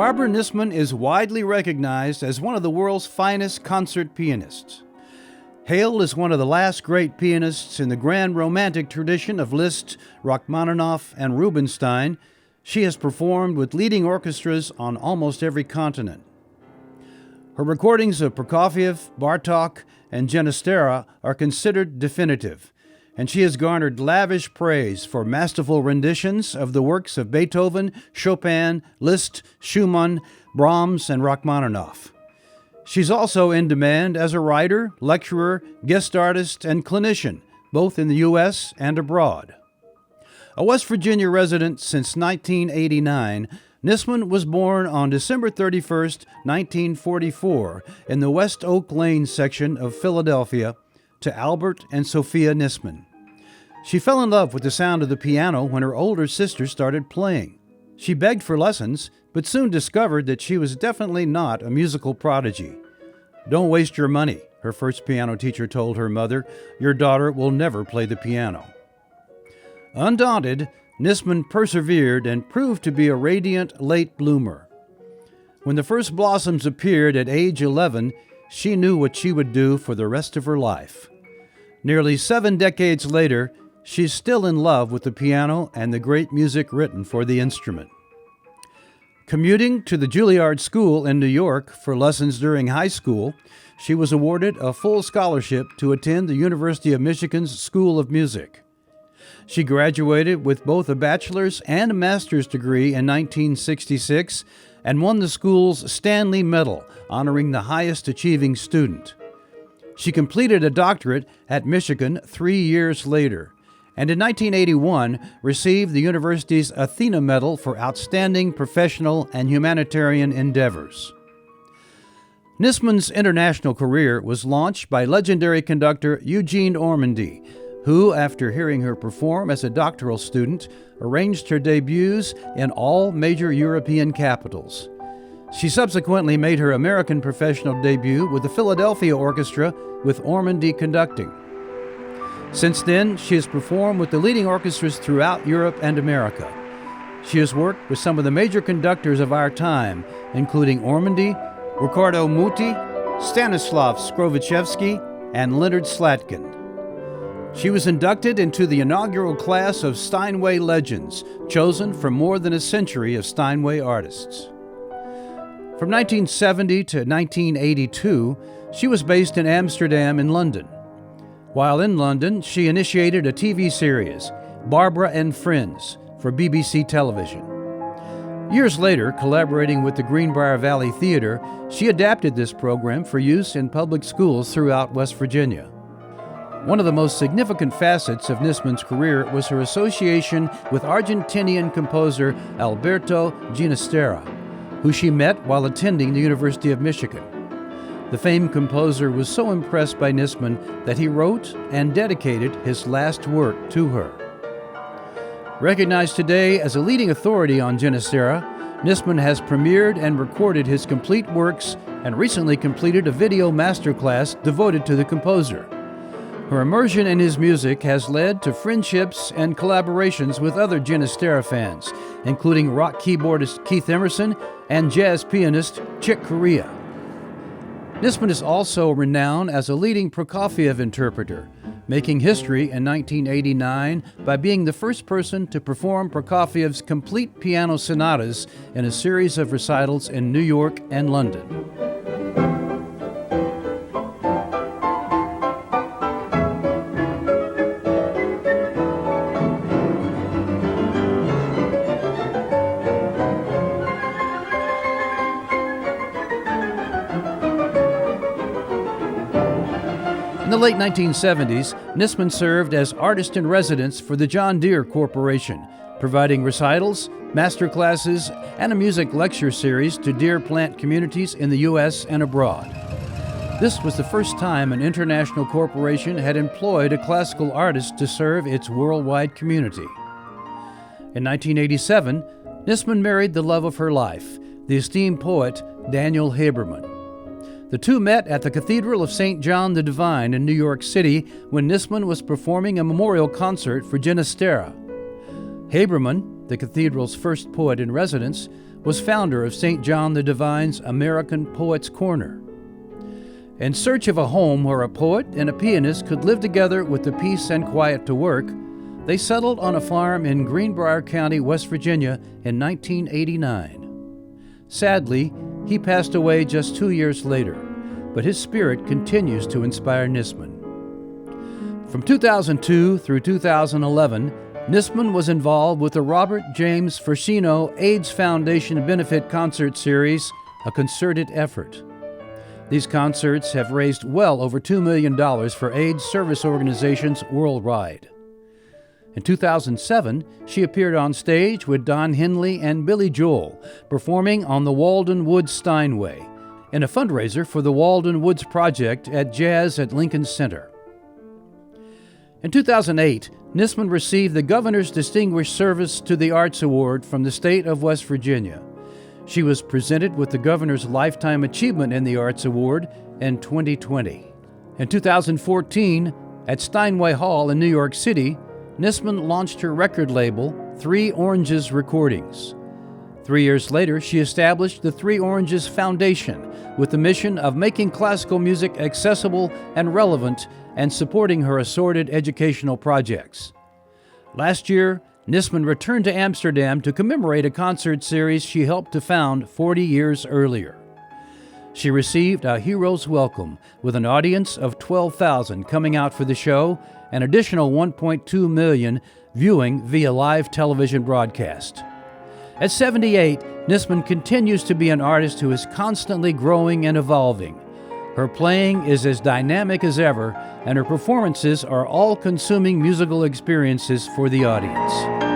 Barbara Nissman is widely recognized as one of the world's finest concert pianists. Hailed as one of the last great pianists in the grand romantic tradition of Liszt, Rachmaninoff, and Rubinstein, she has performed with leading orchestras on almost every continent. Her recordings of Prokofiev, Bartók, and Ginastera are considered definitive, and she has garnered lavish praise for masterful renditions of the works of Beethoven, Chopin, Liszt, Schumann, Brahms, and Rachmaninoff. She's also in demand as a writer, lecturer, guest artist, and clinician, both in the U.S. and abroad. A West Virginia resident since 1989, Nissman was born on December 31, 1944, in the West Oak Lane section of Philadelphia, to Albert and Sophia Nissman. She fell in love with the sound of the piano when her older sister started playing. She begged for lessons, but soon discovered that she was definitely not a musical prodigy. "Don't waste your money," her first piano teacher told her mother. "Your daughter will never play the piano." Undaunted, Nissman persevered and proved to be a radiant late bloomer. When the first blossoms appeared at age 11, she knew what she would do for the rest of her life. Nearly 7 decades later, she's still in love with the piano and the great music written for the instrument. Commuting to the Juilliard School in New York for lessons during high school, she was awarded a full scholarship to attend the University of Michigan's School of Music. She graduated with both a bachelor's and a master's degree in 1966 and won the school's Stanley Medal, honoring the highest achieving student. She completed a doctorate at Michigan 3 years later, and in 1981 received the university's Athena Medal for outstanding professional and humanitarian endeavors. Nissman's international career was launched by legendary conductor Eugene Ormandy, who, after hearing her perform as a doctoral student, arranged her debuts in all major European capitals. She subsequently made her American professional debut with the Philadelphia Orchestra, with Ormandy conducting. Since then, she has performed with the leading orchestras throughout Europe and America. She has worked with some of the major conductors of our time, including Ormandy, Riccardo Muti, Stanislav Skrovichevsky, and Leonard Slatkin. She was inducted into the inaugural class of Steinway Legends, chosen from more than a century of Steinway artists. From 1970 to 1982, she was based in Amsterdam and London. While in London, she initiated a TV series, Barbara and Friends, for BBC television. Years later, collaborating with the Greenbrier Valley Theater, she adapted this program for use in public schools throughout West Virginia. One of the most significant facets of Nissman's career was her association with Argentinian composer Alberto Ginastera, who she met while attending the University of Michigan. The famed composer was so impressed by Nissman that he wrote and dedicated his last work to her. Recognized today as a leading authority on Ginastera, Nissman has premiered and recorded his complete works and recently completed a video masterclass devoted to the composer. Her immersion in his music has led to friendships and collaborations with other Ginastera fans, including rock keyboardist Keith Emerson and jazz pianist Chick Corea. Nissman is also renowned as a leading Prokofiev interpreter, making history in 1989 by being the first person to perform Prokofiev's complete piano sonatas in a series of recitals in New York and London. In the late 1970s, Nissman served as artist-in-residence for the John Deere Corporation, providing recitals, master classes, and a music lecture series to Deere plant communities in the U.S. and abroad. This was the first time an international corporation had employed a classical artist to serve its worldwide community. In 1987, Nissman married the love of her life, the esteemed poet Daniel Haberman. The two met at the Cathedral of St. John the Divine in New York City when Nissman was performing a memorial concert for Ginastera. Haberman, the cathedral's first poet in residence, was founder of St. John the Divine's American Poets Corner. In search of a home where a poet and a pianist could live together with the peace and quiet to work, they settled on a farm in Greenbrier County, West Virginia in 1989. Sadly, he passed away just 2 years later, but his spirit continues to inspire Nissman. From 2002 through 2011, Nissman was involved with the Robert James Fersino AIDS Foundation Benefit Concert Series, a concerted effort. These concerts have raised well over $2 million for AIDS service organizations worldwide. In 2007, she appeared on stage with Don Henley and Billy Joel, performing on the Walden Woods Steinway, in a fundraiser for the Walden Woods Project at Jazz at Lincoln Center. In 2008, Nissman received the Governor's Distinguished Service to the Arts Award from the state of West Virginia. She was presented with the Governor's Lifetime Achievement in the Arts Award in 2020. In 2014, at Steinway Hall in New York City, Nissman launched her record label, Three Oranges Recordings. 3 years later, she established the Three Oranges Foundation with the mission of making classical music accessible and relevant and supporting her assorted educational projects. Last year, Nissman returned to Amsterdam to commemorate a concert series she helped to found 40 years earlier. She received a hero's welcome with an audience of 12,000 coming out for the show, an additional 1.2 million viewing via live television broadcast. At 78, Nissman continues to be an artist who is constantly growing and evolving. Her playing is as dynamic as ever, and her performances are all-consuming musical experiences for the audience.